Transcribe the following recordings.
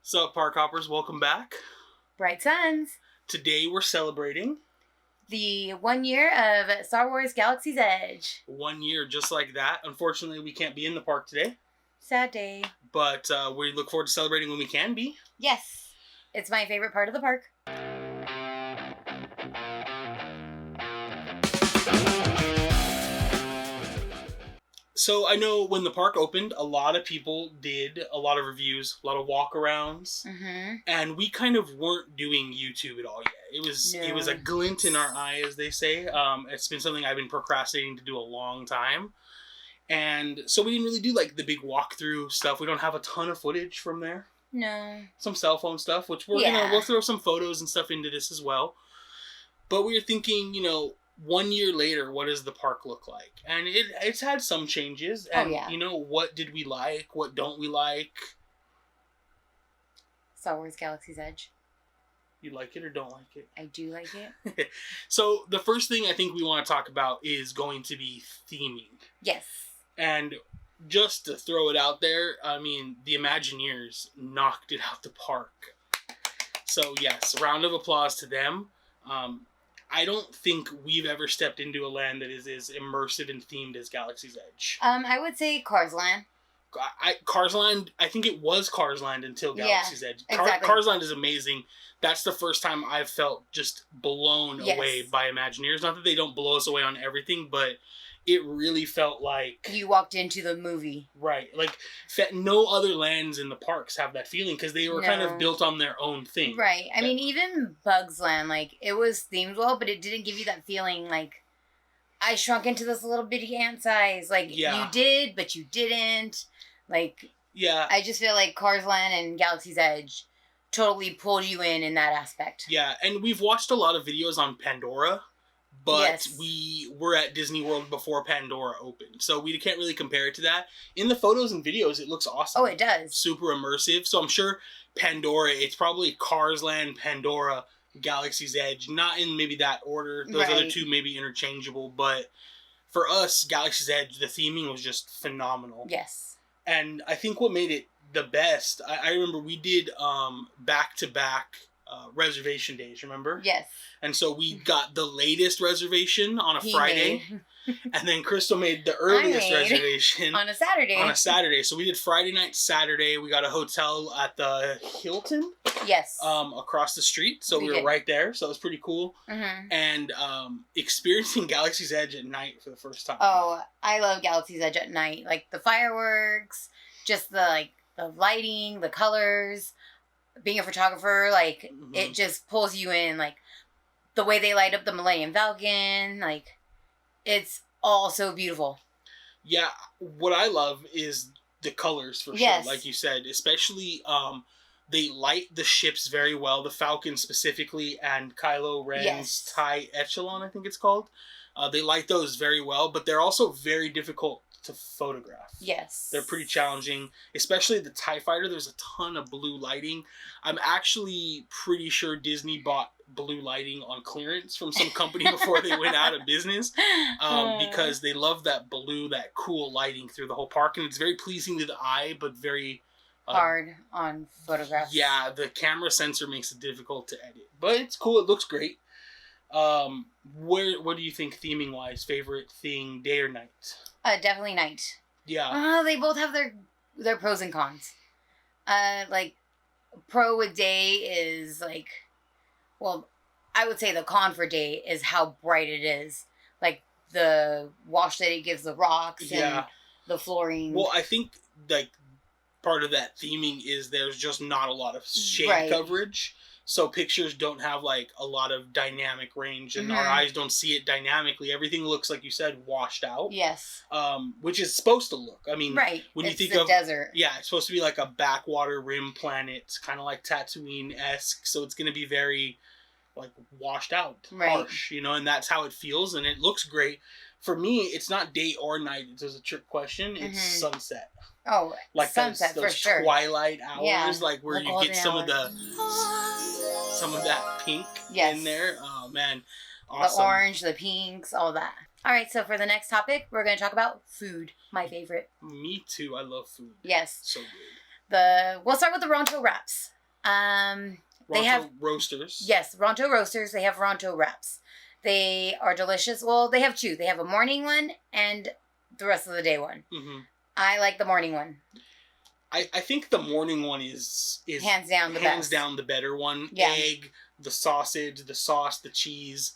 Sup, Park Hoppers? Welcome back. Bright Suns. Today we're celebrating the 1 year of Star Wars Galaxy's Edge. 1 year, just like that. Unfortunately, we can't be in the park today. Sad day. But we look forward to celebrating when we can be. Yes. It's my favorite part of the park. So I know when the park opened, a lot of people did a lot of reviews, a lot of walk-arounds. Mm-hmm. And we kind of weren't doing YouTube at all yet. It was a glint in our eye, as they say. It's been something I've been procrastinating to do a long time. And so we didn't really do like the big walkthrough stuff. We don't have a ton of footage from there. No. Some cell phone stuff, which we'll throw some photos and stuff into this as well. But we were thinking, 1 year later, what does the park look like? And it's had some changes. And, what did we like? What don't we like? Star Wars Galaxy's Edge. You like it or don't like it? I do like it. So the first thing I think we want to talk about is going to be theming. Yes. And just to throw it out there, I mean, the Imagineers knocked it out the park. So yes, a round of applause to them. I don't think we've ever stepped into a land that is as immersive and themed as Galaxy's Edge. I would say Cars Land. Cars Land, I think it was Cars Land until Galaxy's Edge. Exactly. Cars Land is amazing. That's the first time I've felt just blown away by Imagineers. Not that they don't blow us away on everything, but it really felt like you walked into the movie. Right. Like, no other lands in the parks have that feeling because they were kind of built on their own thing. Right. I mean, even Bugs Land, it was themed well, but it didn't give you that feeling like, I shrunk into this little bitty ant size. You did, but you didn't. I just feel like Cars Land and Galaxy's Edge totally pulled you in that aspect. Yeah, and we've watched a lot of videos on Pandora. But we were at Disney World before Pandora opened. So we can't really compare it to that. In the photos and videos, it looks awesome. Oh, it does. Super immersive. So I'm sure Pandora, it's probably Cars Land, Pandora, Galaxy's Edge. Not in maybe that order. Those other two may be interchangeable. But for us, Galaxy's Edge, the theming was just phenomenal. Yes. And I think what made it the best, I remember we did back-to-back reservation days, remember? Yes. And so we got the latest reservation on a Friday. And then Crystal made the earliest reservation on a Saturday. So we did Friday night, Saturday. We got a hotel at the Hilton. Yes. Across the street. So we were right there. So it was pretty cool. Mm-hmm. And experiencing Galaxy's Edge at night for the first time. Oh, I love Galaxy's Edge at night. Like the fireworks, just the lighting, the colors. Being a photographer, it just pulls you in. The way they light up the Millennium Falcon, it's all so beautiful. Yeah, what I love is the colors for sure, like you said. Especially, they light the ships very well. The Falcon specifically, and Kylo Ren's TIE Echelon, I think it's called. They light those very well, but they're also very difficult to photograph. Yes. They're pretty challenging, especially the TIE Fighter. There's a ton of blue lighting. I'm actually pretty sure Disney bought blue lighting on clearance from some company before they went out of business, because they love that blue, that cool lighting through the whole park, and it's very pleasing to the eye, but very hard on photographs. Yeah, the camera sensor makes it difficult to edit, but it's cool. It looks great. What do you think theming wise? Favorite thing, day or night? Definitely night. Yeah. They both have their pros and cons. Pro with day is I would say the con for day is how bright it is. The wash that it gives the rocks and the flooring. Well, I think part of that theming is there's just not a lot of shade coverage. So pictures don't have a lot of dynamic range, and our eyes don't see it dynamically. Everything looks, like you said, washed out. Yes. Which is supposed to look. I mean, when you think of desert. Yeah, it's supposed to be like a backwater rim planet, kind of like Tatooine-esque. So it's going to be very washed out, harsh, and that's how it feels, and it looks great. For me, it's not day or night. It's just a trick question. It's sunset. Oh, sunset those for sure. Twilight hours, where you get some of that pink in there. Oh man, awesome. The orange, the pinks, all that. All right, so for the next topic, we're going to talk about food. My favorite. Me too. I love food. Yes. So good. We'll start with the Ronto wraps. They have Roasters. Yes, Ronto Roasters. They have Ronto Wraps. They are delicious. Well, they have two. They have a morning one and the rest of the day one. Mm-hmm. I like the morning one. I think the morning one is hands down the hands best. down the better one. Yeah. Egg, the sausage, the sauce, the cheese,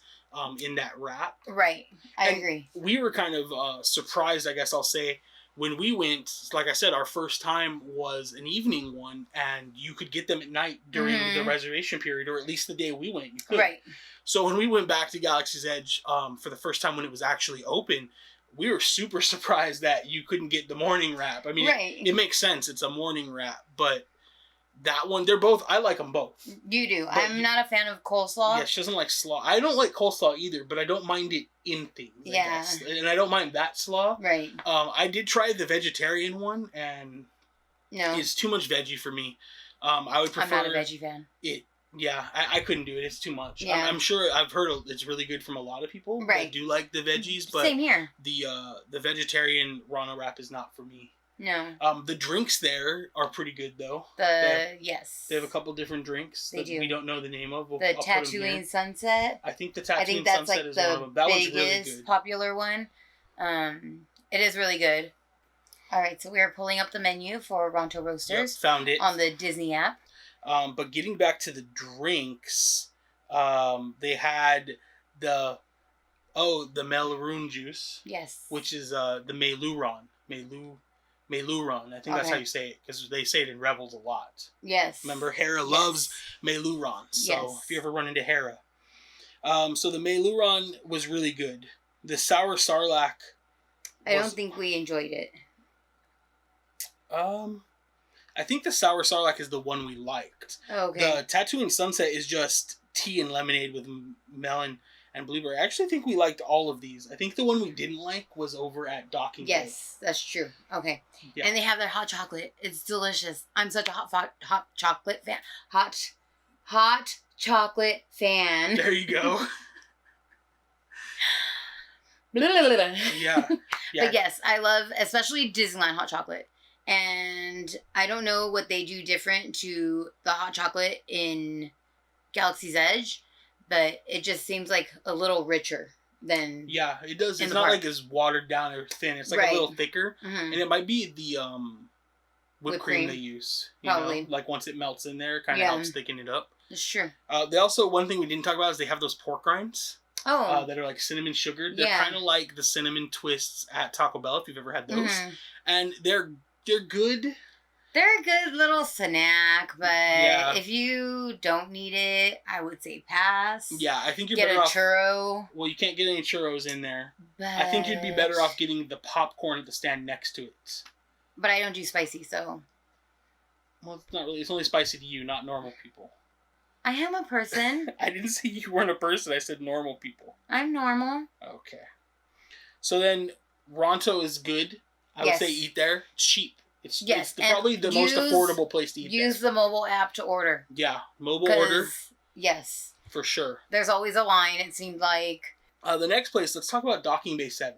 in that wrap. Right. I agree. We were kind of surprised, I guess I'll say, when we went. Like I said, our first time was an evening one, and you could get them at night during the reservation period, or at least the day we went. You could. Right. So when we went back to Galaxy's Edge for the first time when it was actually open, we were super surprised that you couldn't get the morning wrap. I mean, right. it makes sense. It's a morning wrap, but that one, they're both, I like them both. You do. I'm not a fan of coleslaw. Yeah, she doesn't like slaw. I don't like coleslaw either, but I don't mind it in things. I guess. And I don't mind that slaw. Right. I did try the vegetarian one, and it's too much veggie for me. I would prefer... I'm not a veggie fan. Yeah, I couldn't do it. It's too much. Yeah. I'm sure I've heard it's really good from a lot of people that do like the veggies, but same here. The vegetarian Rana wrap is not for me. No. The drinks there are pretty good though. Yes. They have a couple different drinks that we don't know the name of. The Tatooine Sunset. I think the Tatooine Sunset is one of them. That was really good. Popular one. It is really good. All right, so we are pulling up the menu for Ronto Roasters. Yep, found it on the Disney app. But getting back to the drinks, they had the Melaroon juice. Yes. Which is the Meiluron. Meiluron. I think that's how you say it, because they say it in Rebels a lot. Yes. Remember, Hera loves Meiluron. So if you ever run into Hera. So the Meiluron was really good. The Sour Sarlacc. I don't think we enjoyed it. I think the Sour Sarlacc is the one we liked. Okay. The Tatooine Sunset is just tea and lemonade with melon and blueberry. I actually think we liked all of these. I think the one we didn't like was over at Docking Bay. Yes, that's true. Okay. Yeah. And they have their hot chocolate. It's delicious. I'm such a hot chocolate fan. Hot chocolate fan. There you go. Yeah. But yes, I love especially Disneyland hot chocolate. And I don't know what they do different to the hot chocolate in Galaxy's Edge, but it just seems like a little richer than... Yeah, it does. It's not like as watered down or thin. It's like a little thicker. Mm-hmm. And it might be the whipped cream they use. Probably. Like once it melts in there, it kind of helps thicken it up. Sure. They also, one thing we didn't talk about is they have those pork rinds. Oh. That are like cinnamon sugared. They're kind of like the cinnamon twists at Taco Bell, if you've ever had those. Mm-hmm. And they're good. They're a good little snack, but if you don't need it, I would say pass. Yeah, I think you're better off. Get a churro. Well, you can't get any churros in there. But I think you'd be better off getting the popcorn at the stand next to it. But I don't do spicy, so. Well, it's not really. It's only spicy to you, not normal people. I am a person. I didn't say you weren't a person. I said normal people. I'm normal. Okay. So then, Ronto is good. I would say eat there. It's cheap. It's probably the most affordable place to eat. Use the mobile app to order. Yeah, mobile order. Yes. For sure. There's always a line, it seemed like. The next place, let's talk about Docking Bay 7.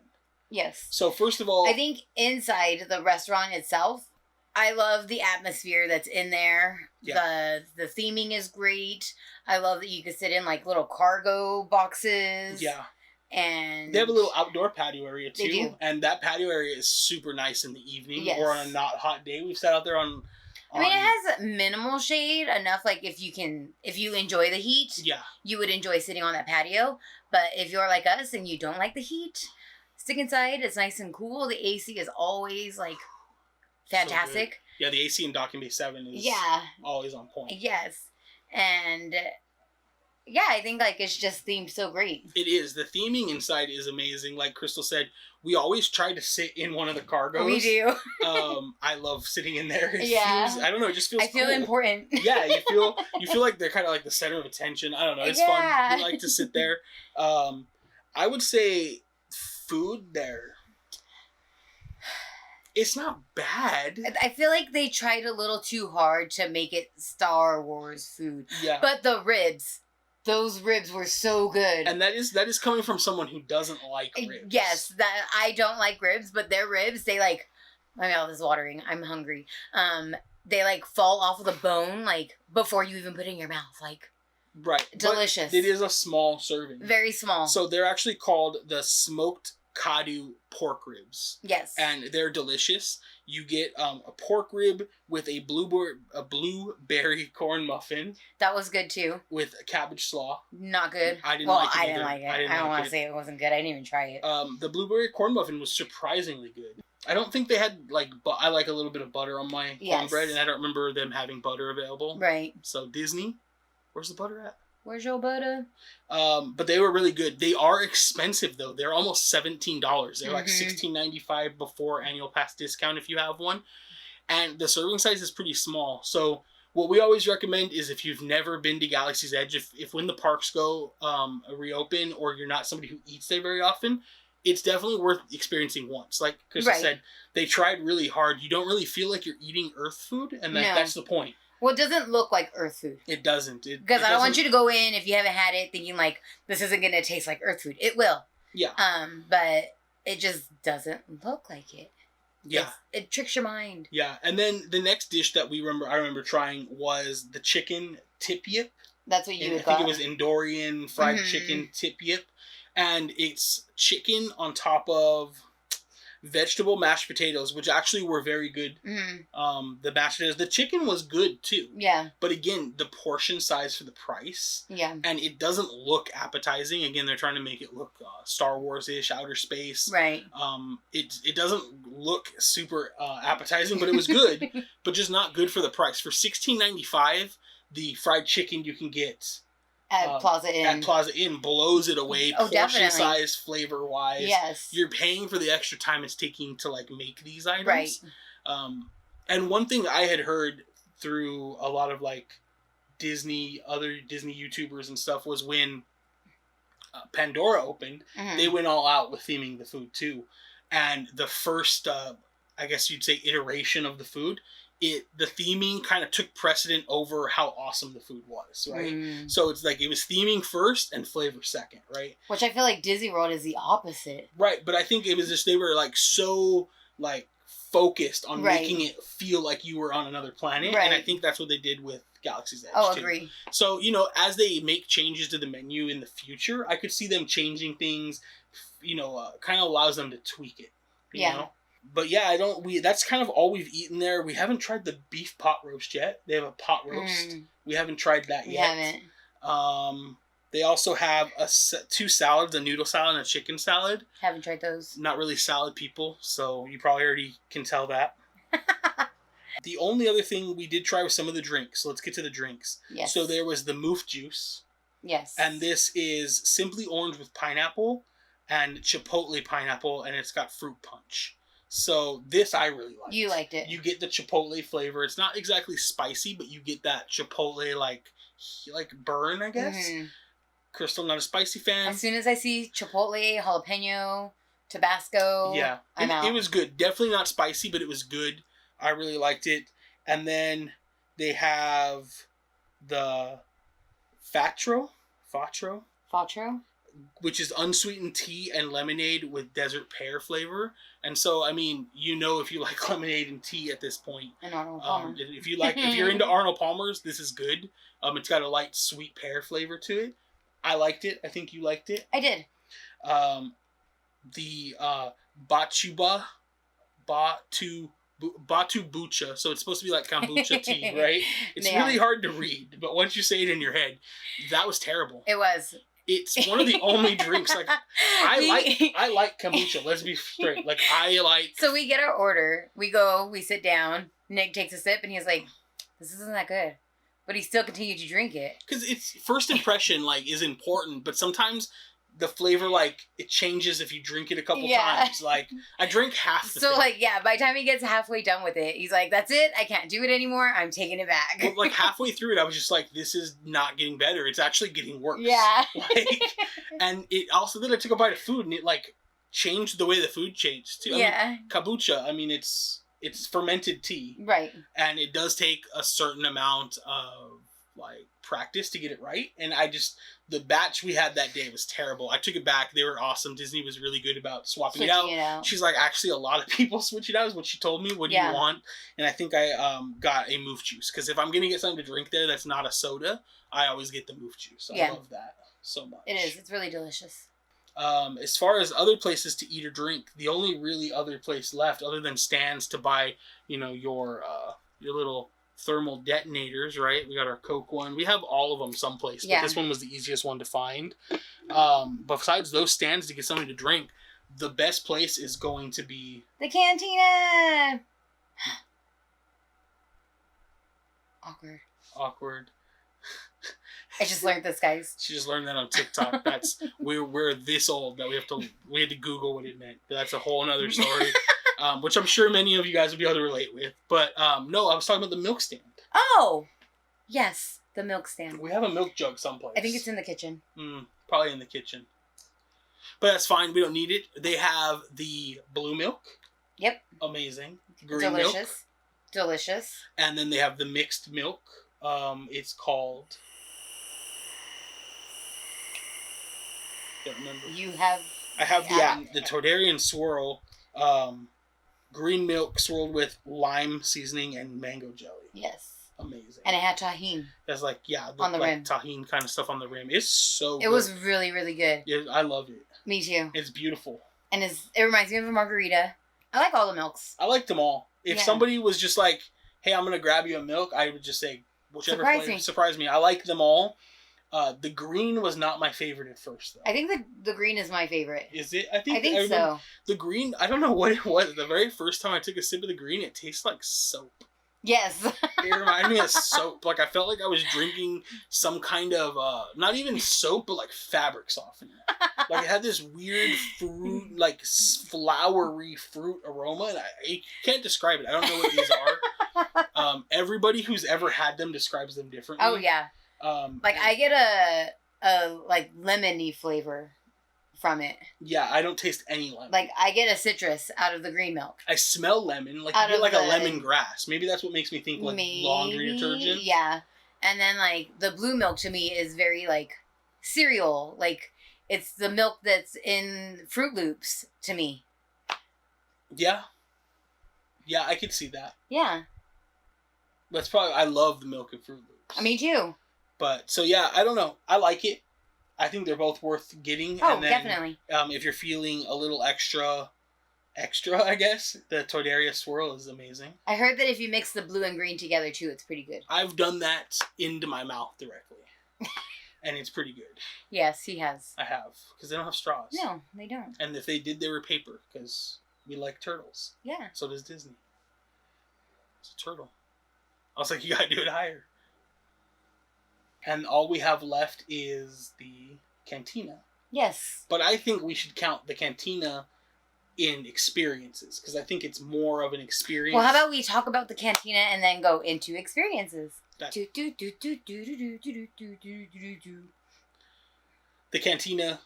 Yes. So first of all... I think inside the restaurant itself, I love the atmosphere that's in there. Yeah. The theming is great. I love that you can sit in like little cargo boxes. Yeah. And they have a little outdoor patio area too. They do. And that patio area is super nice in the evening or on a not hot day. We've sat out there on I mean, it has minimal shade, enough like if you enjoy the heat, you would enjoy sitting on that patio. But if you're like us and you don't like the heat, stick inside. It's nice and cool. The AC is always like fantastic. So the AC in Docking Bay 7 is always on point. Yes. And I think like it's just themed so great. It is. The theming inside is amazing. Like Crystal said, we always try to sit in one of the cargos. We do. I love sitting in there. It feels, I don't know, it just feels I feel cool. important. Yeah, you feel like they're kind of like the center of attention. I don't know. It's fun. We like to sit there. I would say food there. It's not bad. I feel like they tried a little too hard to make it Star Wars food. Yeah. But the ribs. Those ribs were so good. And that is coming from someone who doesn't like ribs. Yes, that I don't like ribs, but their ribs, they like, my mouth is watering. I'm hungry. they like fall off of the bone like before you even put it in your mouth. Like, right, delicious. But it is a small serving. Very small. So they're actually called the smoked Kadu pork ribs. Yes. And they're delicious. You get a pork rib with a blueberry corn muffin. That was good too. With a cabbage slaw. Not good. I didn't like it. I didn't like it. I don't want to say it wasn't good. I didn't even try it. The blueberry corn muffin was surprisingly good. I don't think they had I like a little bit of butter on my cornbread, and I don't remember them having butter available. Right. So Disney, where's the butter at? Where's your butter? But they were really good. They are expensive though. They're almost $17. They're like $16.95 before annual pass discount if you have one. And the serving size is pretty small. So what we always recommend is if you've never been to Galaxy's Edge, if when the parks go reopen, or you're not somebody who eats there very often, it's definitely worth experiencing once. Like Chris said, they tried really hard. You don't really feel like you're eating Earth food, and that's the point. Well, it doesn't look like Earth food. It doesn't. Because I don't want you to go in, if you haven't had it, thinking like, this isn't going to taste like Earth food. It will. Yeah. But it just doesn't look like it. Yeah. It tricks your mind. Yeah. And then the next dish that I remember trying was the chicken tip yip. That's what you I think it was Endorian fried chicken tip yip. And it's chicken on top of vegetable mashed potatoes, which actually were very good. The mashed potatoes, the chicken was good too. Yeah. But again, the portion size for the price. Yeah. And it doesn't look appetizing. Again, they're trying to make it look Star Wars-ish, outer space. Right. It doesn't look super appetizing, but it was good, but just not good for the price. For $16.95, the fried chicken you can get at Plaza Inn blows it away. Oh, portion size, flavor wise. Yes. You're paying for the extra time it's taking to make these items. Right. And one thing I had heard through a lot of other Disney YouTubers and stuff was when Pandora opened, they went all out with theming the food too. And the first, I guess you'd say, iteration of the food, the theming kind of took precedent over how awesome the food was, right? So it's it was theming first and flavor second, right? Which I feel like Disney World is the opposite. Right, but I think it was just they were so focused on making it feel like you were on another planet, and I think that's what they did with Galaxy's Edge. Oh, agree. So, as they make changes to the menu in the future, I could see them changing things, kind of allows them to tweak it, you know? But yeah, that's kind of all we've eaten there. We haven't tried the beef pot roast yet. They have a pot roast. We haven't tried that yet. We haven't. They also have two salads, a noodle salad and a chicken salad. Haven't tried those. Not really salad people, so you probably already can tell that. The only other thing we did try was some of the drinks. So let's get to the drinks. Yes. So there was the moof juice. Yes. And this is simply orange with pineapple and chipotle pineapple, and it's got fruit punch. So this I really liked. You liked it. You get the chipotle flavor. It's not exactly spicy, but you get that chipotle burn, I guess. Crystal, not a spicy fan. As soon as I see chipotle, jalapeno, Tabasco, I'm out. It was good. Definitely not spicy, but it was good. I really liked it. And then they have the Fatro, which is unsweetened tea and lemonade with desert pear flavor. And so, if you like lemonade and tea at this point. And Arnold Palmer. If you're into Arnold Palmer's, this is good. It's got a light sweet pear flavor to it. I liked it. I think you liked it. I did. The Batu Bucha. So it's supposed to be like kombucha tea, right? It's really hard to read, but once you say it in your head, that was terrible. It was. It's one of the only drinks I like kombucha. Let's be straight. So we get our order. We go. We sit down. Nick takes a sip, and he's like, "This isn't that good," but he still continued to drink it because it's first impression is important. But sometimes the flavor it changes if you drink it a couple times. I drank half the thing. By the time he gets halfway done with it, he's like, "That's it. I can't do it anymore. I'm taking it back." Well, halfway through it, I was just like, "This is not getting better. It's actually getting worse." Yeah. And it also then I took a bite of food and it changed the way the food changed too. Kombucha. It's fermented tea. Right. And it does take a certain amount of practice to get it right. And the batch we had that day was terrible. I took it back. They were awesome. Disney was really good about swapping it out. She's like, actually, a lot of people switch it out is what she told me. What do you want? And I think I got a moof juice. Because if I'm going to get something to drink there that's not a soda, I always get the moof juice. I love that so much. It is. It's really delicious. As far as other places to eat or drink, the only really other place left, other than stands to buy, your little thermal detonators, right? We got our Coke one. We have all of them someplace, but this one was the easiest one to find. But besides those stands to get something to drink, the best place is going to be the cantina. Awkward. I just learned this, guys. She just learned that on TikTok. That's we're this old that we had to Google what it meant. That's a whole other story, which I'm sure many of you guys will be able to relate with. But no, I was talking about the milk stand. Oh, yes, the milk stand. We have a milk jug someplace. I think it's in the kitchen. Probably in the kitchen. But that's fine. We don't need it. They have the blue milk. Yep. Amazing. Green milk. Delicious. And then they have the mixed milk. It's called... Don't remember. I have the Tordarian swirl, green milk swirled with lime seasoning and mango jelly. Yes. Amazing. And it had tahini. That's on the rim. Tahini kind of stuff on the rim. It's so good. It was really, really good. Yeah, I loved it. Me too. It's beautiful. And it reminds me of a margarita. I like all the milks. I like them all. If somebody was just like, hey, I'm going to grab you a milk, I would just say, whichever flavor. Surprise me. I like them all. The green was not my favorite at first, though. I think the green is my favorite. Is it? I think so. The green, I don't know what it was. The very first time I took a sip of the green, it tastes like soap. Yes. It reminded me of soap. Like, I felt like I was drinking some kind of, not even soap, but like fabric softener. Like, it had this weird fruit, like flowery fruit aroma, and I can't describe it. I don't know what these are. Everybody who's ever had them describes them differently. Oh, yeah. I get a like lemony flavor from it. Yeah, I don't taste any lemon. Like, I get a citrus out of the green milk. I smell lemon, like you get like a lemongrass. Maybe that's what makes me think like laundry detergent. Yeah, and then like the blue milk to me is very like cereal. Like, it's the milk that's in Fruit Loops to me. Yeah, I could see that. Yeah, that's probably I love the milk in Fruit Loops. Me too. But, so yeah, I don't know. I like it. I think they're both worth getting. Oh, and then, definitely. If you're feeling a little extra, I guess, the Tordaria swirl is amazing. I heard that if you mix the blue and green together, too, it's pretty good. I've done that into my mouth directly. And it's pretty good. Yes, he has. I have. Because they don't have straws. No, they don't. And if they did, they were paper. Because we like turtles. Yeah. So does Disney. It's a turtle. I was like, you gotta do it higher. And all we have left is the cantina. Yes. But I think we should count the cantina in experiences, because I think it's more of an experience. Well, how about we talk about the cantina and then go into experiences? The cantina,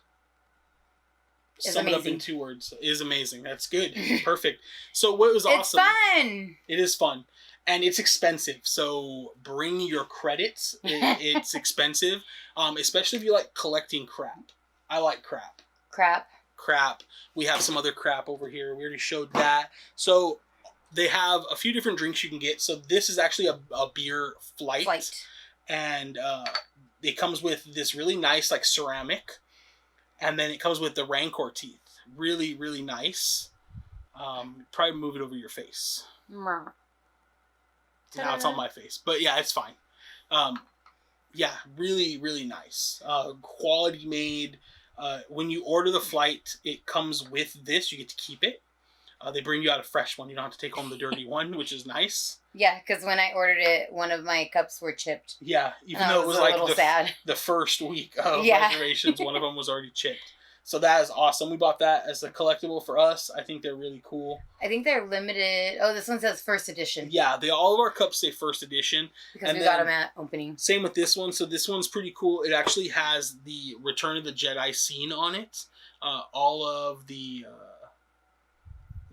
sum it up in 2 words, is amazing. That's good. Perfect. So what was awesome. It's fun. It is fun. And it's expensive, so bring your credits. It's expensive, especially if you like collecting crap. I like crap. Crap. We have some other crap over here. We already showed that. So they have a few different drinks you can get. So this is actually a beer flight. And it comes with this really nice like ceramic. And then it comes with the Rancor teeth. Really, really nice. Probably move it over your face. Now it's on my face. But yeah, it's fine. Yeah, really, really nice. Quality made. When you order the flight, it comes with this. You get to keep it. They bring you out a fresh one. You don't have to take home the dirty one, which is nice. Yeah, because when I ordered it, one of my cups were chipped. Yeah, even though it was like the first week of reservations, one of them was already chipped. So that is awesome. We bought that as a collectible for us. I think they're really cool. I think they're limited. Oh, this one says first edition. Yeah, all of our cups say first edition. Because we got them at opening. Same with this one. So this one's pretty cool. It actually has the Return of the Jedi scene on it. All of the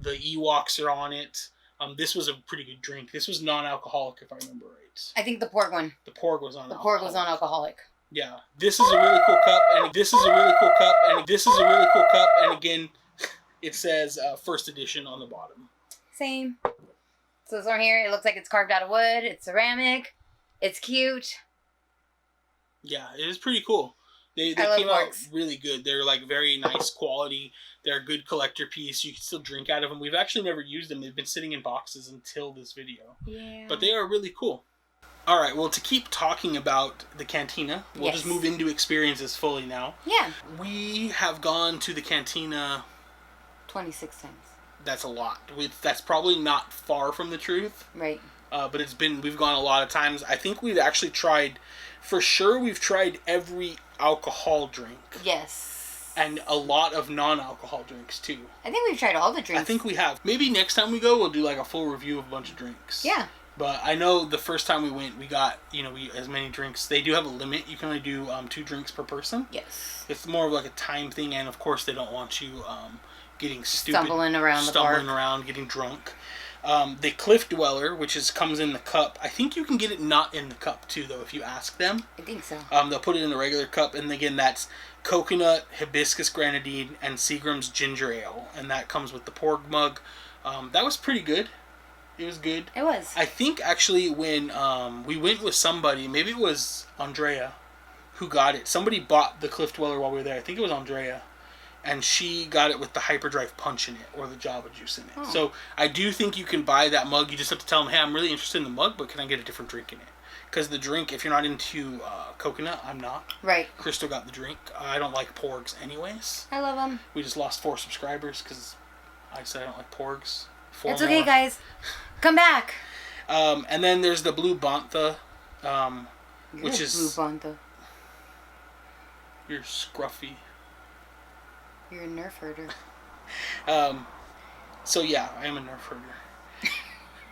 Ewoks are on it. This was a pretty good drink. This was non-alcoholic, if I remember right. I think the porg one. The porg was non-alcoholic. The porg was non-alcoholic. Yeah. This is a really cool cup, and this is a really cool cup, and this is a really cool cup, and again, it says first edition on the bottom. Same. So this one here, it looks like it's carved out of wood. It's ceramic. It's cute. Yeah, it is pretty cool. They came out really good. They're like very nice quality. They're a good collector piece. You can still drink out of them. We've actually never used them. They've been sitting in boxes until this video. Yeah. But they are really cool. All right, well, to keep talking about the cantina, we'll just move into experiences fully now. Yeah. We have gone to the cantina 26 times. That's a lot. That's probably not far from the truth. Right. But we've gone a lot of times. I think we've actually tried, for sure, we've tried every alcohol drink. Yes. And a lot of non-alcohol drinks, too. I think we've tried all the drinks. I think we have. Maybe next time we go, we'll do like a full review of a bunch of drinks. Yeah. But I know the first time we went, we got, as many drinks. They do have a limit. You can only do 2 drinks per person. Yes. It's more of like a time thing, and of course they don't want you getting stupid. Stumbling around, getting drunk. The Cliff Dweller, which comes in the cup. I think you can get it not in the cup, too, though, if you ask them. I think so. They'll put it in the regular cup, and again, that's coconut, hibiscus grenadine, and Seagram's ginger ale, and that comes with the porg mug. That was pretty good. It was good. It was. I think, actually, when we went with somebody, maybe it was Andrea who got it. Somebody bought the Cliff Dweller while we were there. I think it was Andrea. And she got it with the Hyperdrive Punch in it, or the Java Juice in it. Oh. So I do think you can buy that mug. You just have to tell them, hey, I'm really interested in the mug, but can I get a different drink in it? Because the drink, if you're not into coconut, I'm not. Right. Crystal got the drink. I don't like porgs anyways. I love them. We just lost 4 subscribers because I said I don't like porgs. 4 It's okay, guys. Come back. And then there's the Blue Bantha, which is... Blue Bantha. You're scruffy. You're a Nerf herder. So yeah, I am a Nerf herder.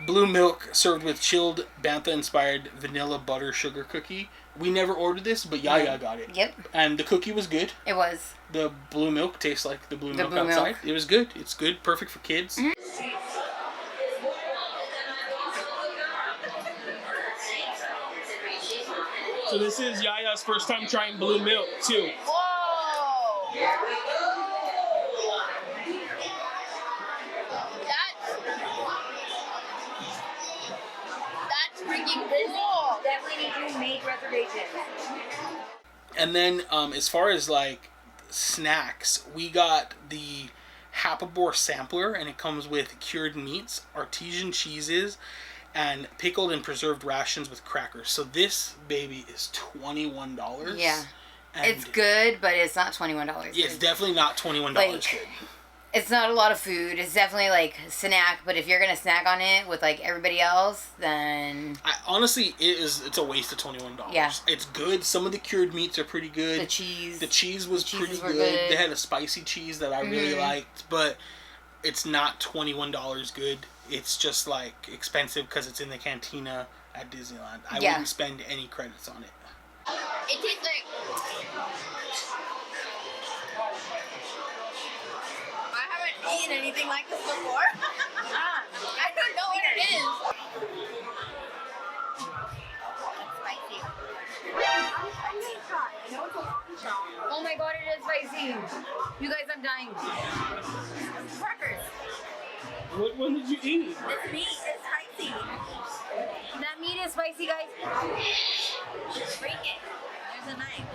Blue milk served with chilled Bantha-inspired vanilla butter sugar cookie. We never ordered this, but Yaya got it. Yep. And the cookie was good. It was. The blue milk tastes like the blue milk outside. It was good. It's good. Perfect for kids. Mm-hmm. So this is Yaya's first time trying blue milk, too. Whoa! That's freaking cool. Definitely need to make reservations. And then, as far as like snacks, we got the Hapabor sampler, and it comes with cured meats, artesian cheeses, and pickled and preserved rations with crackers. So this baby is $21. Yeah. It's good, but it's not $21. Yeah, it's definitely not $21 good. It's not a lot of food. It's definitely like a snack, but if you're going to snack on it with like everybody else, then... Honestly, it's a waste of $21. Yeah. It's good. Some of the cured meats are pretty good. The cheese was pretty good. They had a spicy cheese that I really liked, but it's not $21 good. It's just like expensive because it's in the cantina at Disneyland. I wouldn't spend any credits on it. It tastes like... I haven't eaten anything like this before. I don't know what it is. Oh my god, it is spicy. You guys, I'm dying. Crackers. What one did you eat? This meat is spicy. That meat is spicy, guys. Break it. There's a knife.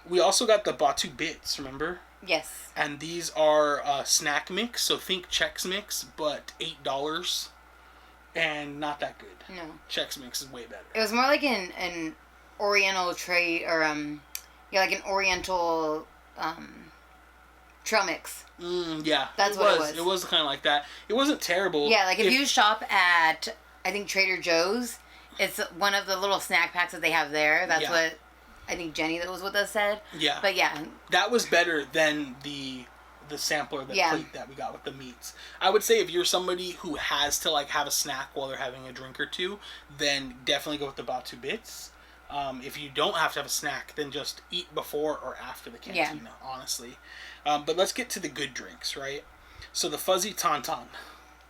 We also got the Batu Bits, remember? Yes. And these are snack mix, so think Chex Mix, but $8. And not that good. No. Chex Mix is way better. It was more like an Oriental tray, or like an Oriental trail mix. Yeah. That's what it was. It was kind of like that. It wasn't terrible. Yeah, like if you shop at, I think, Trader Joe's, it's one of the little snack packs that they have there. That's what I think Jenny that was with us said. Yeah. But yeah. That was better than the sampler, plate that we got with the meats. I would say if you're somebody who has to like have a snack while they're having a drink or two, then definitely go with the Batu Bits. If you don't have to have a snack, then just eat before or after the cantina, honestly. But let's get to the good drinks, right? So the Fuzzy Tauntaun.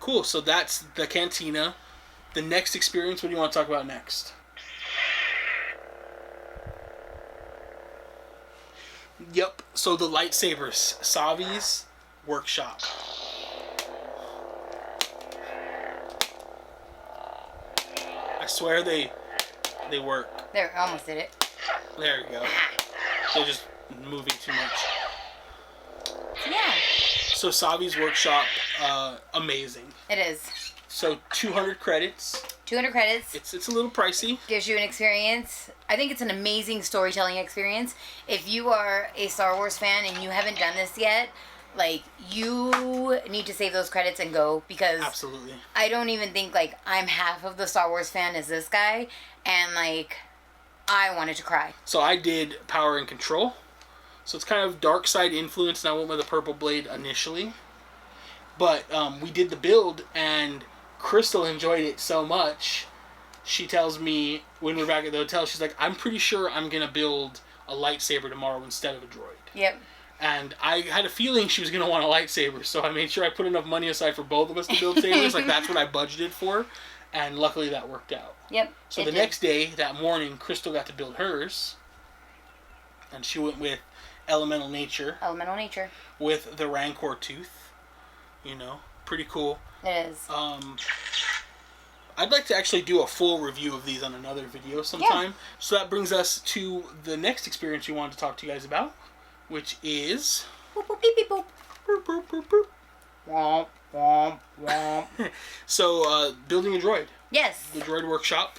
Cool. So that's the cantina. The next experience, what do you want to talk about next? Yep. So the lightsabers. Savi's workshop. I swear they work. There, almost did it. There you go. They're just moving too much. Yeah. So Savi's workshop, amazing. It is. So 200 credits. 200 credits. It's a little pricey. Gives you an experience. I think it's an amazing storytelling experience. If you are a Star Wars fan and you haven't done this yet, like, you need to save those credits and go, because Absolutely. I don't even think, like, I'm half of the Star Wars fan as this guy, and, like, I wanted to cry. So I did Power and Control. So it's kind of dark side influence, and I went with a purple blade initially. But we did the build, and Crystal enjoyed it so much. She tells me when we're back at the hotel, she's like, I'm pretty sure I'm going to build a lightsaber tomorrow instead of a droid. Yep. And I had a feeling she was going to want a lightsaber, so I made sure I put enough money aside for both of us to build sabers. Like, that's what I budgeted for, and luckily that worked out. Yep. So the next day, that morning, Crystal got to build hers, and she went with Elemental Nature. Elemental Nature. With the Rancor tooth. You know, pretty cool. It is. I'd like to actually do a full review of these on another video sometime. Yeah. So that brings us to the next experience we wanted to talk to you guys about, which is... Boop, boop, beep, beep, boop. Boop, boop, boop, boop. Womp, womp, womp. So, building a droid. Yes. The droid workshop.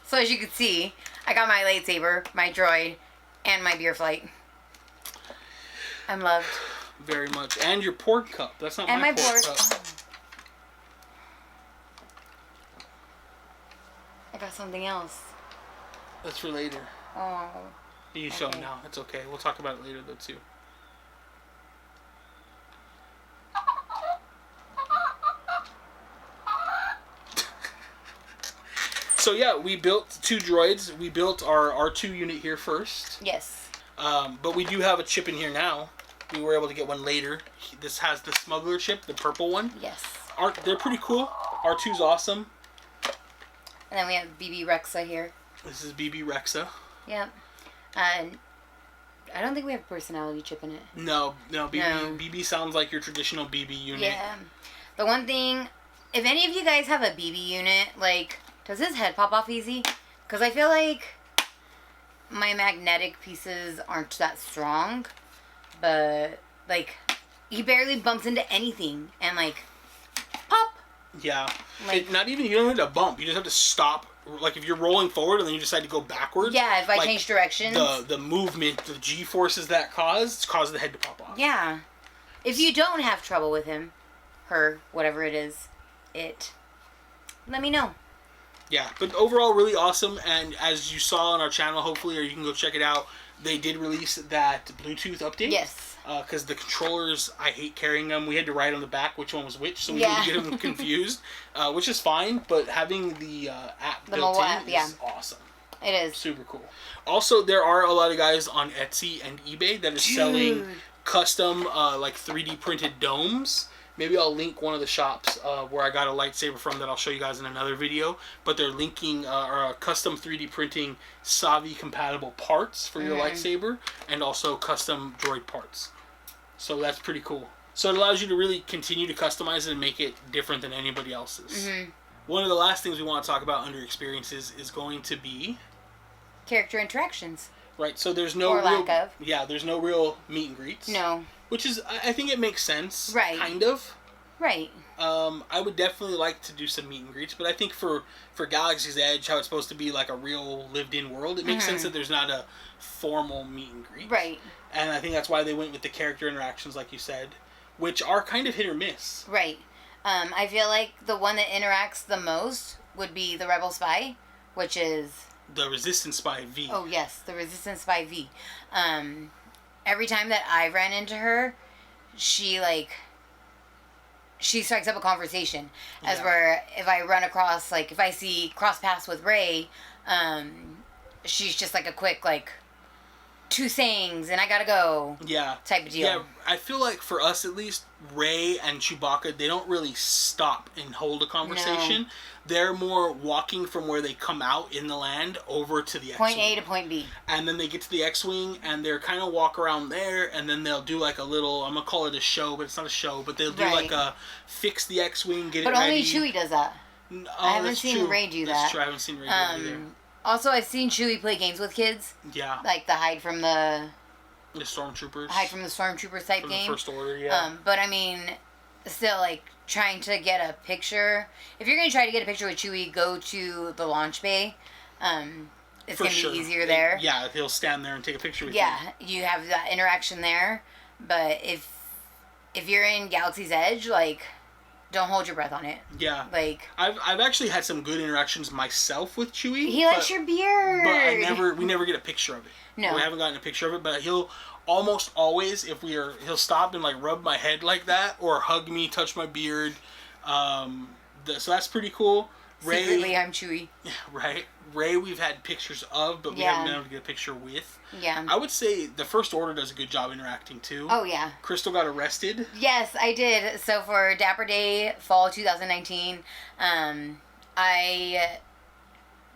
So as you can see, I got my lightsaber, my droid, and my beer flight. I'm loved. Very much. And your pork cup. That's not and my pork cup. Oh. I got something else. That's for later. Oh. You show them now. It's okay. We'll talk about it later, though, too. So, yeah, we built 2 droids. We built our R2 unit here first. Yes. But we do have a chip in here now. We were able to get one later. This has the smuggler chip, the purple one. Yes. They're pretty cool. R2's awesome. And then we have BB Rexa here. This is BB Rexa. Yep. And I don't think we have a personality chip in it. No. BB sounds like your traditional BB unit. Yeah. The one thing, if any of you guys have a BB unit, like, does his head pop off easy? Because I feel like my magnetic pieces aren't that strong. But, like, he barely bumps into anything. And, like, pop. Yeah. Like, you don't need to bump. You just have to stop. Like, if you're rolling forward and then you decide to go backwards. Yeah, if I like, change directions. The movement, the G-forces that cause the head to pop off. Yeah. If you don't have trouble with him, her, whatever it is, let me know. Yeah, but overall, really awesome. And as you saw on our channel, hopefully, or you can go check it out, they did release that Bluetooth update. Yes. Because the controllers, I hate carrying them. We had to write on the back which one was which, so we didn't get them confused, which is fine. But having the app built in is awesome. It is. Super cool. Also, there are a lot of guys on Etsy and eBay that are selling custom, like 3D printed domes. Maybe I'll link one of the shops where I got a lightsaber from that I'll show you guys in another video. But they're linking custom 3D printing Savi compatible parts for your lightsaber, and also custom droid parts. So that's pretty cool. So it allows you to really continue to customize it and make it different than anybody else's. One of the last things we want to talk about under experiences is going to be character interactions. Right, so there's no lack of. Yeah, there's no real meet and greets. No. Which is, I think it makes sense. Right. Kind of. Right. I would definitely like to do some meet and greets, but I think for Galaxy's Edge, how it's supposed to be like a real lived-in world, it makes sense that there's not a formal meet and greet. Right. And I think that's why they went with the character interactions, like you said, which are kind of hit or miss. Right. I feel like the one that interacts the most would be the Rebel Spy, which is... The Resistance Spy V. Oh, yes. The Resistance Spy V. Every time that I ran into her, she strikes up a conversation. As where if I run across, like, if I see cross paths with Rey, she's just like a quick, like, two sayings and I gotta go. Yeah. Type of deal. Yeah, I feel like for us at least, Rey and Chewbacca, they don't really stop and hold a conversation. No. They're more walking from where they come out in the land over to the X-Wing. Point A to point B. And then they get to the X-Wing, and they're kind of walk around there, and then they'll do like a little, I'm going to call it a show, but it's not a show, but they'll do like a fix the X-Wing, get it ready. But only Chewie does that. I haven't seen Rey do that. That's true, I haven't seen Rey do that either. Also, I've seen Chewie play games with kids. Yeah. Like the hide from the Stormtroopers. Hide from the Stormtroopers type from game. The First Order, yeah. But I mean, still, like, trying to get a picture. If you're going to try to get a picture with Chewie, go to the launch bay. It's going to be easier there. Yeah, he'll stand there and take a picture with you. Yeah, you have that interaction there. But if you're in Galaxy's Edge, like, don't hold your breath on it. Yeah. Like, I've actually had some good interactions myself with Chewie. He likes your beard. But we never get a picture of it. No. We haven't gotten a picture of it, but he'll almost always, he'll stop and like rub my head like that, or hug me, touch my beard. So that's pretty cool. Secretly, I'm Chewie. Right. Rey we've had pictures of, but we haven't been able to get a picture with. Yeah. I would say the First Order does a good job interacting too. Oh, yeah. Crystal got arrested. Yes, I did. So for Dapper Day, fall 2019, I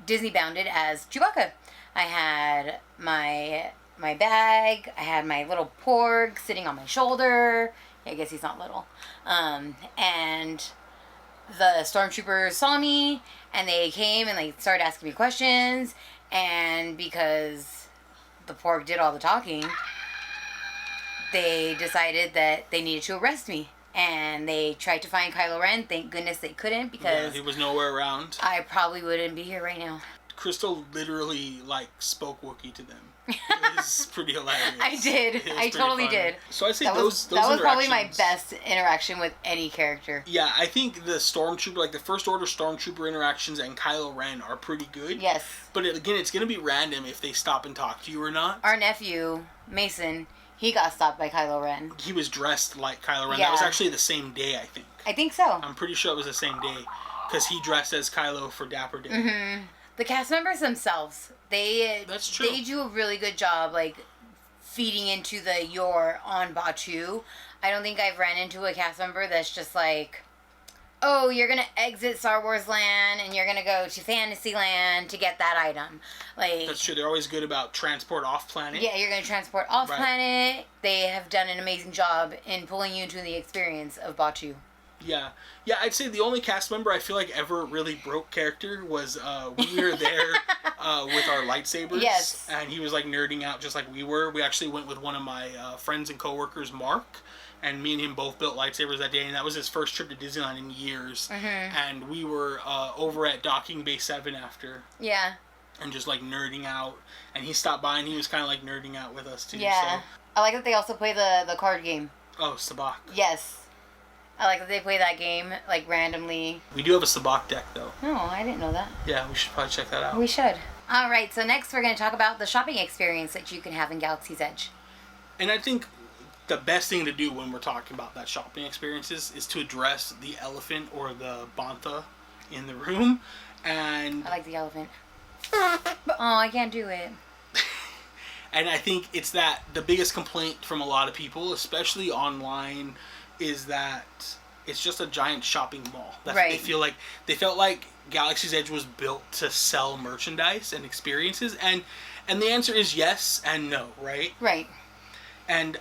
Disney bounded as Chewbacca. I had my bag. I had my little porg sitting on my shoulder. I guess he's not little. And the stormtroopers saw me, and they came and they started asking me questions. And because the porg did all the talking, they decided that they needed to arrest me. And they tried to find Kylo Ren. Thank goodness they couldn't, because he was nowhere around. I probably wouldn't be here right now. Crystal literally spoke Wookiee to them. It was pretty hilarious. I did. I totally did. So I'd say that those was probably my best interaction with any character. Yeah, I think the Stormtrooper, the First Order Stormtrooper interactions and Kylo Ren are pretty good. Yes. But again, it's going to be random if they stop and talk to you or not. Our nephew, Mason, he got stopped by Kylo Ren. He was dressed like Kylo Ren. Yeah. That was actually the same day, I think. I think so. I'm pretty sure it was the same day, because he dressed as Kylo for Dapper Day. Mm-hmm. The cast members themselves, That's true. They do a really good job, feeding into the you're on Batuu. I don't think I've ran into a cast member that's just like, oh, you're going to exit Star Wars Land and you're going to go to Fantasyland to get that item. That's true. They're always good about transport off-planet. Yeah, you're going to transport off-planet. Right. They have done an amazing job in pulling you into the experience of Batuu. Yeah. Yeah, I'd say the only cast member I feel like ever really broke character was we were there with our lightsabers. Yes. And he was nerding out just like we were. We actually went with one of my friends and coworkers, Mark, and me and him both built lightsabers that day, and that was his first trip to Disneyland in years. Mm-hmm. And we were over at Docking Bay 7 after. Yeah. And just nerding out. And he stopped by and he was kind of nerding out with us too. Yeah. So. I like that they also play the card game. Oh, Sabacc. Yes. I like that they play that game, randomly. We do have a Sabacc deck, though. Oh, I didn't know that. Yeah, we should probably check that out. We should. All right, so next we're going to talk about the shopping experience that you can have in Galaxy's Edge. And I think the best thing to do when we're talking about that shopping experiences is to address the elephant or the bantha in the room. And I like the elephant. Oh, I can't do it. And I think it's that the biggest complaint from a lot of people, especially online, is that it's just a giant shopping mall. That's right. What they feel like. They felt like Galaxy's Edge was built to sell merchandise and experiences, and the answer is yes and no, right? Right. And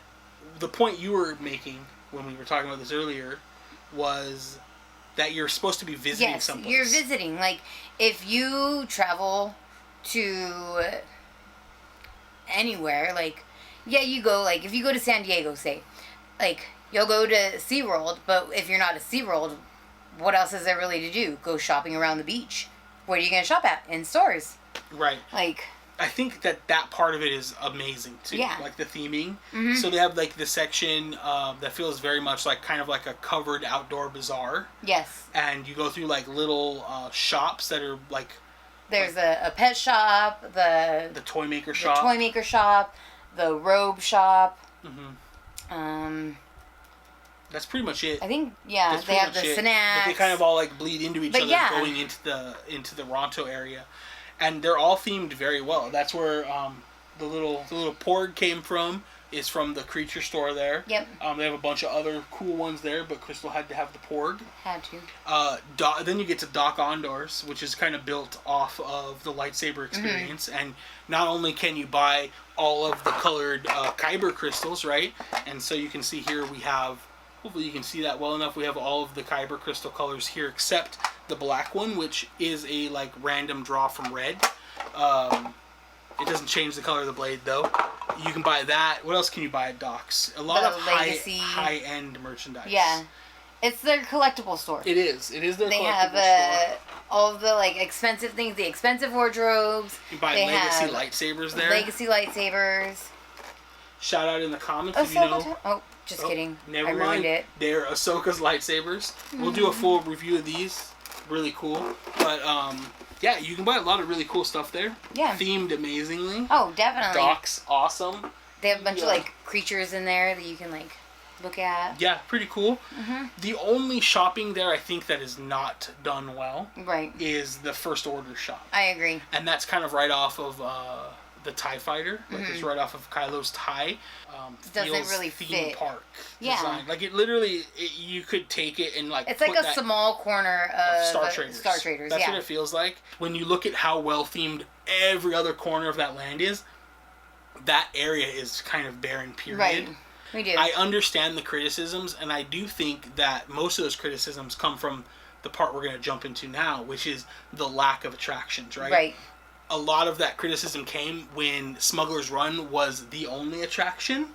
the point you were making when we were talking about this earlier was that you're supposed to be visiting someplace. You're visiting. If you travel to anywhere, you go, if you go to San Diego, say, you'll go to SeaWorld, but if you're not at SeaWorld, what else is there really to do? Go shopping around the beach. What are you going to shop at? In stores. Right. I think that part of it is amazing, too. Yeah. The theming. Mm-hmm. So they have, the section that feels very much kind of like a covered outdoor bazaar. Yes. And you go through, little shops that are, There's a pet shop, the toy maker shop. The toy maker shop, the robe shop. Mm-hmm. That's pretty much it. I think they have the snacks. But they kind of all bleed into each other, going into the Ronto area, and they're all themed very well. That's where the little porg came from is from the creature store there. Yep. They have a bunch of other cool ones there, but Crystal had to have the porg. Had to. Then you get to Doc Ondor's, which is kind of built off of the lightsaber experience. And not only can you buy all of the colored Kyber crystals, right? And so you can see here we have, hopefully you can see that well enough, we have all of the Kyber crystal colors here except the black one, which is a like random draw from red. It doesn't change the color of the blade though. You can buy that. What else can you buy at Doc's? A lot of high-end merchandise. Yeah. It's their collectible store. It is. It is their they collectible have, store. All of the like expensive things, the expensive wardrobes. You buy Legacy lightsabers there. Legacy lightsabers. Shout out in the comments if you know. Oh, just kidding. Never mind. ruined it. They're Ahsoka's lightsabers. We'll do a full review of these. Really cool. But yeah, you can buy a lot of really cool stuff there. Yeah. Themed amazingly. Oh, definitely. Doc's awesome. They have a bunch of like creatures in there that you can like look at. Yeah, pretty cool. The only shopping there I think that is not done well is the First Order shop. I agree. And that's kind of right off of the TIE Fighter. Like it's right off of Kylo's TIE. Doesn't really theme fit. Park Yeah. design. Like it literally, you could take it and like it's like a small corner of Star Traders. That's what it feels like. When you look at how well themed every other corner of that land is, that area is kind of barren, period. Right. We do. I understand the criticisms, and I do think that most of those criticisms come from the part we're going to jump into now, which is the lack of attractions, right? Right. A lot of that criticism came when Smuggler's Run was the only attraction.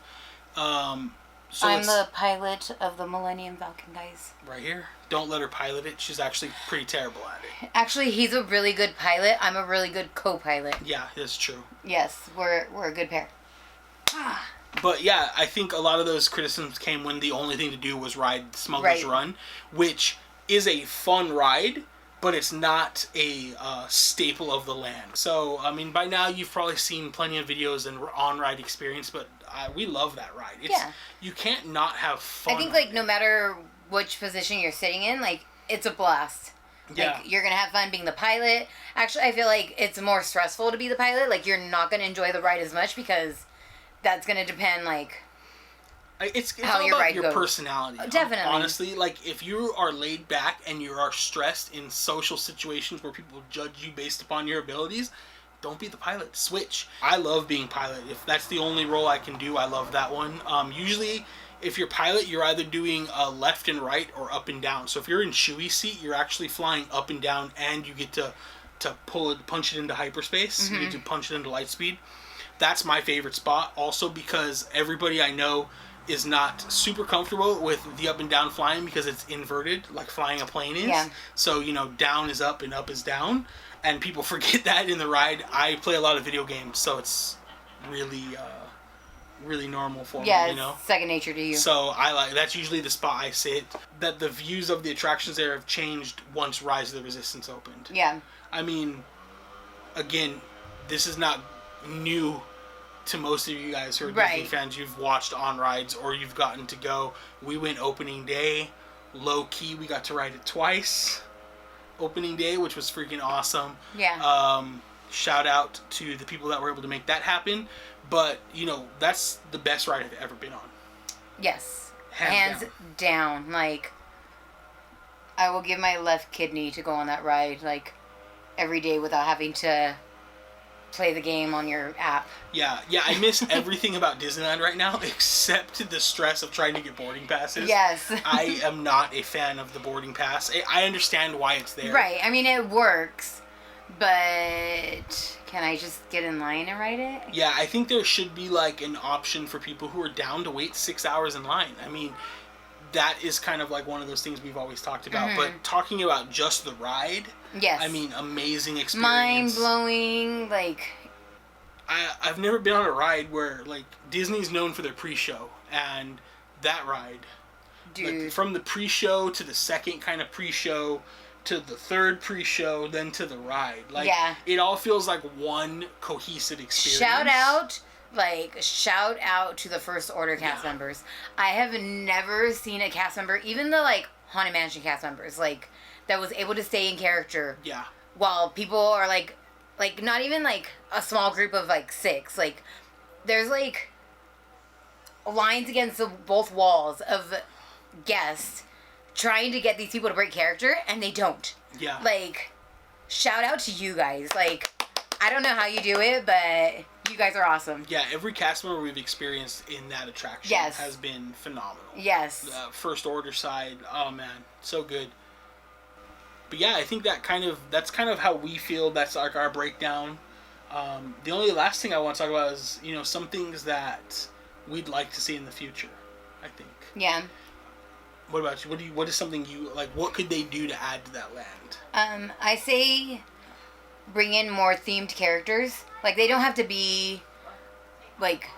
I'm the pilot of the Millennium Falcon, guys. Right here. Don't let her pilot it. She's actually pretty terrible at it. Actually, he's a really good pilot. I'm a really good co-pilot. Yeah, that's true. Yes, we're a good pair. But yeah, I think a lot of those criticisms came when the only thing to do was ride Smuggler's Run, which is a fun ride, but it's not a staple of the land. So, I mean, by now you've probably seen plenty of videos and on-ride experience, but we love that ride. You can't not have fun. I think, like, no matter which position you're sitting in, like, it's a blast. Yeah. Like, you're going to have fun being the pilot. Actually, I feel like it's more stressful to be the pilot. Like, you're not going to enjoy the ride as much because that's going to depend, like... It's how all your about ride your goes. personality. Definitely. Honestly, like, if you are laid back and you are stressed in social situations where people judge you based upon your abilities, don't be the pilot. Switch. I love being pilot. If that's the only role I can do, I love that one. Usually, if you're pilot, you're either doing left and right or up and down. So if you're in Chewie's seat, you're actually flying up and down, and you get to punch it into hyperspace. You get to punch it into light speed. That's my favorite spot. Also because everybody I know is not super comfortable with the up and down flying because it's inverted, like flying a plane is. Yeah. So, you know, down is up and up is down. And people forget that in the ride. I play a lot of video games, so it's really, really normal for me, you know? It's second nature to you. So that's usually the spot I sit. That the views of the attractions there have changed once Rise of the Resistance opened. Yeah. I mean, again, this is not new to most of you guys who are Disney fans. You've watched on rides or you've gotten to go. We went opening day, low key. We got to ride it twice. Opening day, which was freaking awesome. Yeah. Shout out to the people that were able to make that happen. But you know, that's the best ride I've ever been on. Yes. Hands down. Like, I will give my left kidney to go on that ride like every day without having to play the game on your app. Yeah, I miss everything about Disneyland right now except the stress of trying to get boarding passes. Yes. I am not a fan of the boarding pass. I understand why it's there. Right. I mean, it works, but can I just get in line and ride it? Yeah, I think there should be like an option for people who are down to wait 6 hours in line. I mean, that is kind of like one of those things we've always talked about. But talking about just the ride... Yes. I mean, amazing experience. Mind-blowing, like... I've never been on a ride where, like, Disney's known for their pre-show. And that ride... Dude. Like, from the pre-show to the second kind of pre-show to the third pre-show, then to the ride. Like, it all feels like one cohesive experience. Shout out to the First Order cast members. I have never seen a cast member, even the, like, Haunted Mansion cast members, like... that was able to stay in character. Yeah. While people are like like, not even, like, a small group of, like, 6. Like, there's, like, lines against both walls of guests trying to get these people to break character, and they don't. Yeah. Like, shout out to you guys. Like, I don't know how you do it, but you guys are awesome. Yeah, every cast member we've experienced in that attraction has been phenomenal. Yes. First Order side, oh man, so good. But yeah, I think that's kind of how we feel. That's like our breakdown. The only last thing I want to talk about is, you know, some things that we'd like to see in the future, I think. Yeah. What about you? What is something you like? What could they do to add to that land? I say bring in more themed characters. Like, they don't have to be, like,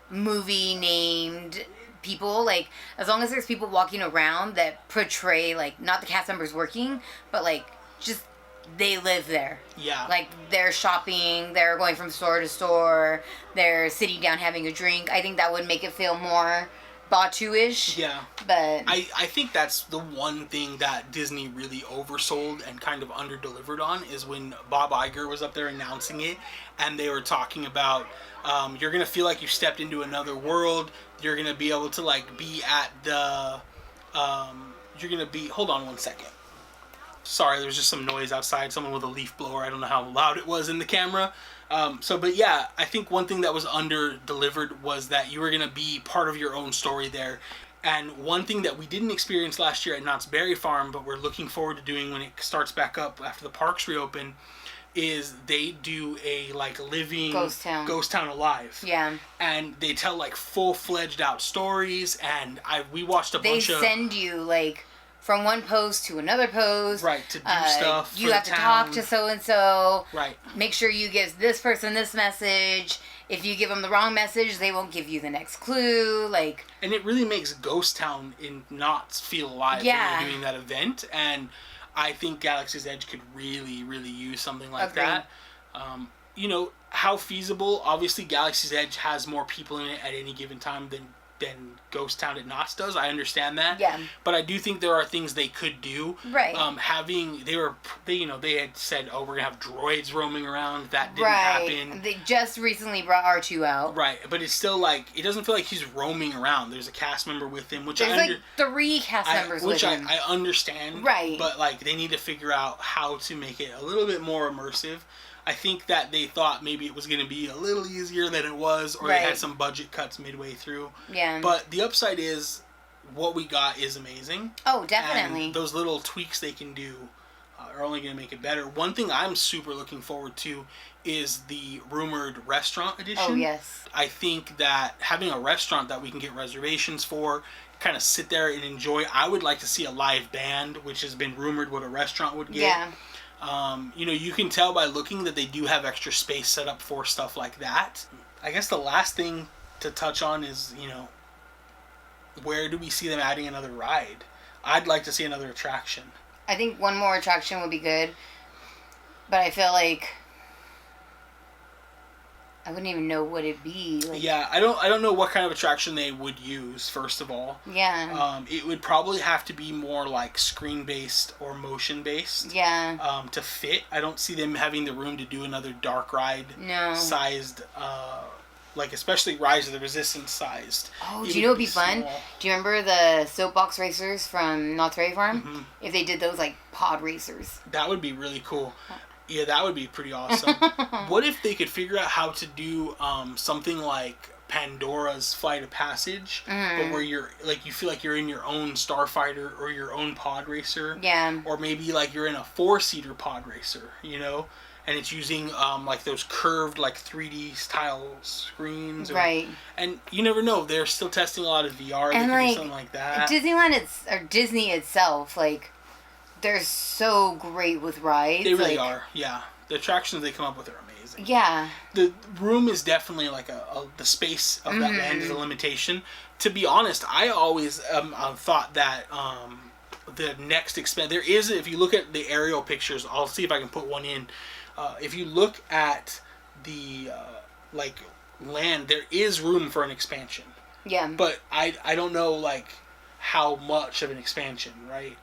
movie named people. Like, as long as there's people walking around that portray, like, not the cast members working, but, like, just they live there. Yeah. Like, they're shopping, they're going from store to store, they're sitting down having a drink. I think that would make it feel more Batu-ish. Yeah. But I think that's the one thing that Disney really oversold and kind of underdelivered on, is when Bob Iger was up there announcing it, and they were talking about you're gonna feel like you stepped into another world. You're gonna be able to, like, be at the you're gonna be, hold on one second. Sorry, there was just some noise outside. Someone with a leaf blower. I don't know how loud it was in the camera. But yeah, I think one thing that was under-delivered was that you were going to be part of your own story there. And one thing that we didn't experience last year at Knott's Berry Farm, but we're looking forward to doing when it starts back up after the parks reopen, is they do a, like, living Ghost Town Alive. Yeah. And they tell, like, full-fledged out stories, and we watched a bunch of... They send you, like, from one post to another post. Right, to do stuff. You have to talk to so-and-so. Right. Make sure you give this person this message. If you give them the wrong message, they won't give you the next clue. Like, and it really makes Ghost Town in Knott's feel alive when you're doing that event. And I think Galaxy's Edge could really, really use something like that. You know, how feasible? Obviously, Galaxy's Edge has more people in it at any given time than Ghost Town at Knott's does. I understand that. Yeah. But I do think there are things they could do. Right. They had said, oh, we're gonna have droids roaming around. That didn't happen. They just recently brought R2 out. Right. But it's still, like, it doesn't feel like he's roaming around. There's a cast member with him, which there's like 3 cast members with him. I understand. Right. But, like, they need to figure out how to make it a little bit more immersive. I think that they thought maybe it was going to be a little easier than it was, or they had some budget cuts midway through. Yeah. But the upside is, what we got is amazing. Oh, definitely. And those little tweaks they can do are only going to make it better. One thing I'm super looking forward to is the rumored restaurant edition. Oh, yes. I think that having a restaurant that we can get reservations for, kind of sit there and enjoy. I would like to see a live band, which has been rumored what a restaurant would get. Yeah. You know, you can tell by looking that they do have extra space set up for stuff like that. I guess the last thing to touch on is, you know, where do we see them adding another ride? I'd like to see another attraction. I think one more attraction would be good, but I feel like I wouldn't even know what it'd be. Like, yeah, I don't know what kind of attraction they would use, first of all. Yeah. It would probably have to be more like screen-based or motion-based. Yeah. To fit. I don't see them having the room to do another dark ride sized, like, especially Rise of the Resistance sized. Oh, do you know what would be fun? Do you remember the soapbox racers from Knott's Berry Farm? Mm-hmm. If they did those, like, pod racers. That would be really cool. Yeah, that would be pretty awesome. What if they could figure out how to do something like Pandora's Flight of Passage, but where you're, like, you feel like you're in your own starfighter or your own pod racer. Yeah. Or maybe, like, you're in a 4-seater pod racer, you know? And it's using, like, those curved, like, 3D style screens. Right. And you never know. They're still testing a lot of VR. And, they like, do something like that. Disney itself, like, they're so great with rides. They really are, yeah. The attractions they come up with are amazing. Yeah. The room is definitely like the space of that land is a limitation. To be honest, I always thought that the next there is, if you look at the aerial pictures, I'll see if I can put one in. If you look at the like land, there is room for an expansion. Yeah. But I don't know, like, how much of an expansion, right?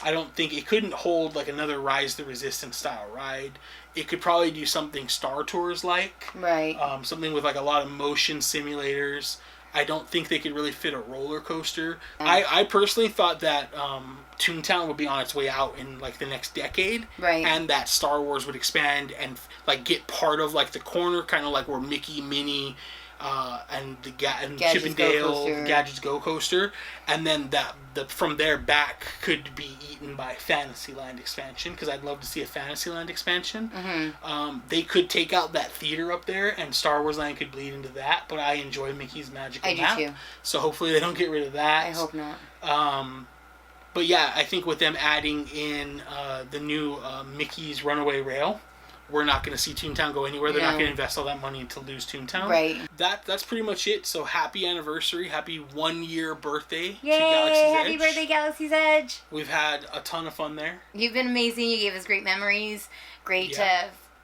I don't think it couldn't hold like another Rise the Resistance style ride. It could probably do something Star Tours like, right? Something with like a lot of motion simulators. I don't think they could really fit a roller coaster. I personally thought that Toontown would be on its way out in like the next decade, right? And that Star Wars would expand and like get part of like the corner, kind of like where Mickey, Minnie, and Chip and Dale, the Gadgets Go Coaster, and then from there back could be eaten by Fantasyland expansion, because I'd love to see a Fantasyland expansion. Mm-hmm. They could take out that theater up there, and Star Wars Land could bleed into that. But I enjoy Mickey's Magical Map, do too. So hopefully they don't get rid of that. I hope not. But yeah, I think with them adding in the new Mickey's Runaway Rail, we're not going to see Toontown go anywhere. They're not going to invest all that money to lose Toontown. Right. That's pretty much it. So happy anniversary. Happy 1 year birthday Yay, to Galaxy's Edge. Happy birthday, Galaxy's Edge. We've had a ton of fun there. You've been amazing. You gave us great memories, great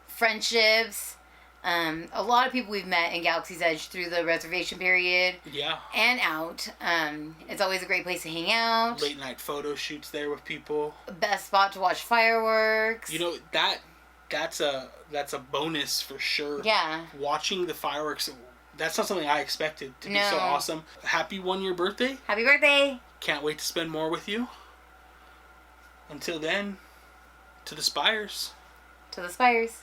friendships. A lot of people we've met in Galaxy's Edge through the reservation period. Yeah. And out. It's always a great place to hang out. Late night photo shoots there with people. Best spot to watch fireworks. You know, that's a bonus for sure. Yeah. Watching the fireworks, that's not something I expected to be so awesome. Happy 1 year birthday. Happy birthday. Can't wait to spend more with you. Until then, to the spires. To the spires.